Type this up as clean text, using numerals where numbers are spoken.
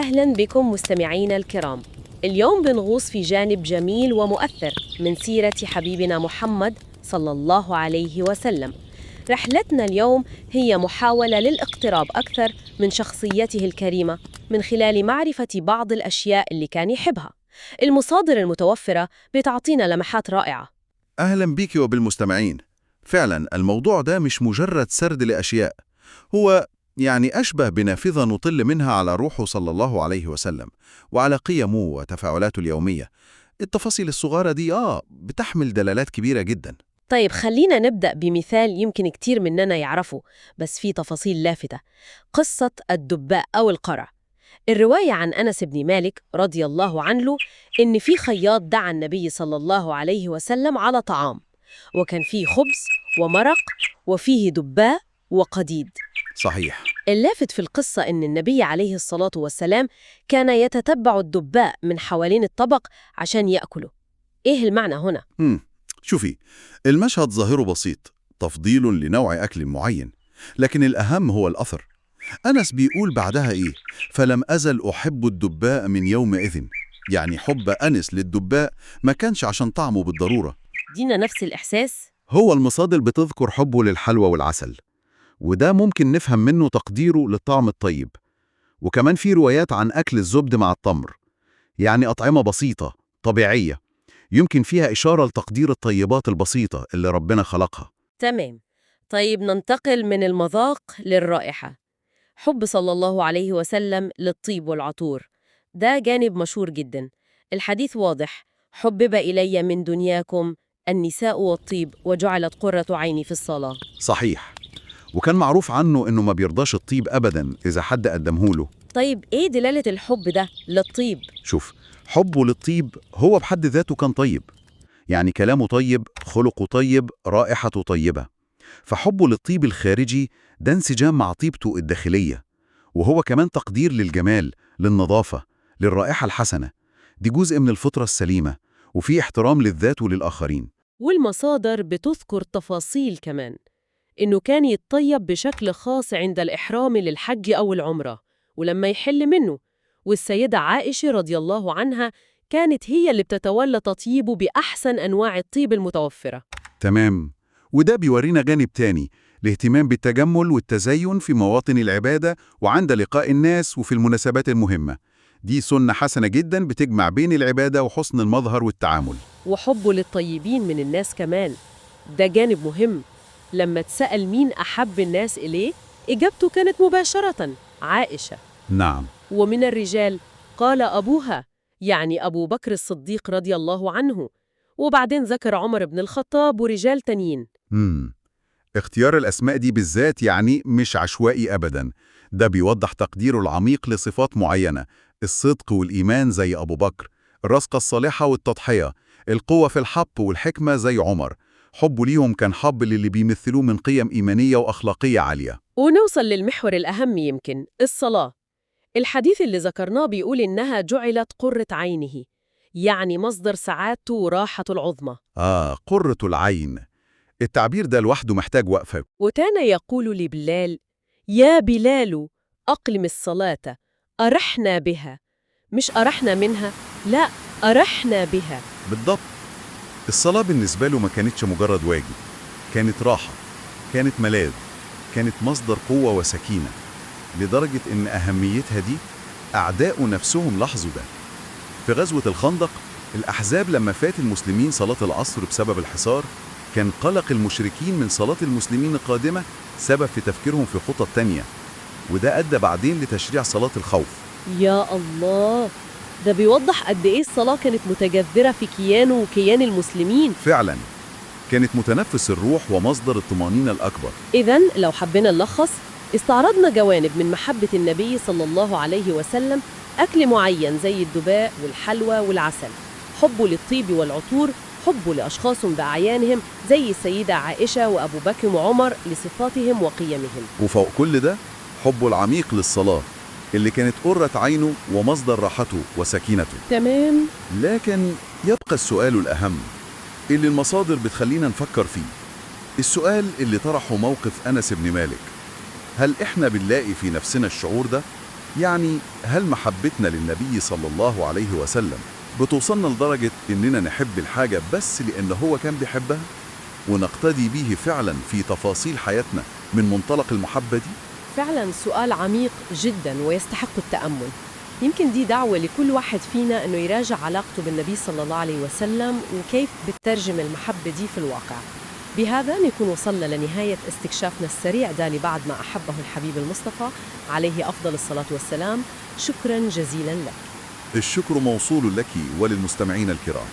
أهلاً بكم مستمعينا الكرام. اليوم بنغوص في جانب جميل ومؤثر من سيرة حبيبنا محمد صلى الله عليه وسلم. رحلتنا اليوم هي محاولة للاقتراب أكثر من شخصيته الكريمة من خلال معرفة بعض الأشياء اللي كان يحبها. المصادر المتوفرة بتعطينا لمحات رائعة. أهلا بيك وبالمستمعين. فعلا الموضوع ده مش مجرد سرد لأشياء، هو أشبه بنافذة نطل منها على روحه صلى الله عليه وسلم وعلى قيمه وتفاعلاته اليومية. التفاصيل الصغيرة دي بتحمل دلالات كبيرة جدا. طيب خلينا نبدأ بمثال يمكن كتير مننا يعرفه بس فيه تفاصيل لافتة. قصة الدباء أو القرع. الرواية عن أنس بن مالك رضي الله عنه إن في خياط دعا النبي صلى الله عليه وسلم على طعام، وكان فيه خبز ومرق وفيه دباء وقديد. صحيح. اللافت في القصة إن النبي عليه الصلاة والسلام كان يتتبع الدباء من حوالين الطبق عشان يأكله. إيه المعنى هنا؟ شوفي، المشهد ظاهره بسيط، تفضيل لنوع أكل معين، لكن الأهم هو الأثر. أنس بيقول بعدها إيه؟ فلم أزل أحب الدباء من يومئذ. حب أنس للدباء ما كانش عشان طعمه بالضرورة. دينا نفس الإحساس؟ هو المصادر بتذكر حبه للحلوى والعسل، وده ممكن نفهم منه تقديره للطعم الطيب. وكمان في روايات عن أكل الزبد مع التمر، أطعمة بسيطة طبيعية يمكن فيها إشارة لتقدير الطيبات البسيطة اللي ربنا خلقها. تمام. طيب ننتقل من المذاق للرائحة. حب صلى الله عليه وسلم للطيب والعطور ده جانب مشهور جدا. الحديث واضح: حبب إلي من دنياكم النساء والطيب وجعلت قرة عيني في الصلاة. صحيح، وكان معروف عنه إنه ما بيرضاش الطيب أبداً إذا حد قدمهوله. طيب إيه دلالة الحب ده للطيب؟ شوف، حبه للطيب هو بحد ذاته كان طيب، كلامه طيب، خلقه طيب، رائحته طيبة. فحبه للطيب الخارجي ده انسجام مع طيبته الداخلية، وهو كمان تقدير للجمال، للنظافة، للرائحة الحسنة. دي جزء من الفطرة السليمة، وفي احترام للذات وللآخرين. والمصادر بتذكر تفاصيل كمان، إنه كان يتطيب بشكل خاص عند الإحرام للحج أو العمرة ولما يحل منه. والسيدة عائشة رضي الله عنها كانت هي اللي بتتولى تطيبه بأحسن أنواع الطيب المتوفرة. تمام، وده بيورينا جانب تاني، الاهتمام بالتجمل والتزين في مواطن العبادة وعند لقاء الناس وفي المناسبات المهمة. دي سنة حسنة جدا بتجمع بين العبادة وحسن المظهر والتعامل. وحبه للطيبين من الناس كمان، ده جانب مهم. لما تسأل مين أحب الناس إليه، إجابته كانت مباشرة عائشة. نعم. ومن الرجال قال أبوها، يعني أبو بكر الصديق رضي الله عنه، وبعدين ذكر عمر بن الخطاب ورجال تانيين. اختيار الأسماء دي بالذات مش عشوائي أبداً، ده بيوضح تقديره العميق لصفات معينة: الصدق والإيمان زي أبو بكر، الرزقة الصالحة والتضحية، القوة في الحب والحكمة زي عمر. حبه ليهم كان حب للي بيمثلوه من قيم إيمانية وأخلاقية عالية. ونوصل للمحور الأهم يمكن، الصلاة. الحديث اللي ذكرناه بيقول إنها جعلت قرة عينه، يعني مصدر سعادته وراحته العظمى. قرة العين، التعبير ده لوحده محتاج وقفة. وكان يقول لبلال: يا بلال أقلم الصلاة، أرحنا بها. مش أرحنا منها، لا، أرحنا بها. بالضبط، الصلاة بالنسبة له ما كانتش مجرد واجب، كانت راحة، كانت ملاذ، كانت مصدر قوة وسكينة، لدرجة إن أهميتها دي أعداء نفسهم لاحظوا ده. في غزوة الخندق، الأحزاب لما فات المسلمين صلاة العصر بسبب الحصار، كان قلق المشركين من صلاة المسلمين القادمة سبب في تفكيرهم في خطط تانية، وده أدى بعدين لتشريع صلاة الخوف. يا الله، ده بيوضح قد إيه الصلاة كانت متجذرة في كيانه وكيان المسلمين. فعلا كانت متنفس الروح ومصدر الطمأنينة الأكبر. إذن لو حبينا نلخص، استعرضنا جوانب من محبة النبي صلى الله عليه وسلم: أكل معين زي الدباء والحلوى والعسل، حبه للطيب والعطور، حبه لأشخاص بأعيانهم زي السيدة عائشة وأبو بكر وعمر لصفاتهم وقيمهم، وفوق كل ده حبه العميق للصلاة اللي كانت قرة عينه ومصدر راحته وسكينته. تمام. لكن يبقى السؤال الأهم اللي المصادر بتخلينا نفكر فيه، السؤال اللي طرحه موقف أنس بن مالك: هل إحنا بنلاقي في نفسنا الشعور ده؟ يعني هل محبتنا للنبي صلى الله عليه وسلم بتوصلنا لدرجة إننا نحب الحاجة بس لأن هو كان بيحبها؟ ونقتدي به فعلا في تفاصيل حياتنا من منطلق المحبة دي؟ فعلا سؤال عميق جدا ويستحق التأمل. يمكن دي دعوة لكل واحد فينا أنه يراجع علاقته بالنبي صلى الله عليه وسلم وكيف بتترجم المحبة دي في الواقع. بهذا نكون وصلنا لنهاية استكشافنا السريع ده لبعد ما أحبه الحبيب المصطفى عليه أفضل الصلاة والسلام. شكرا جزيلا لك. الشكر موصول لك وللمستمعين الكرام.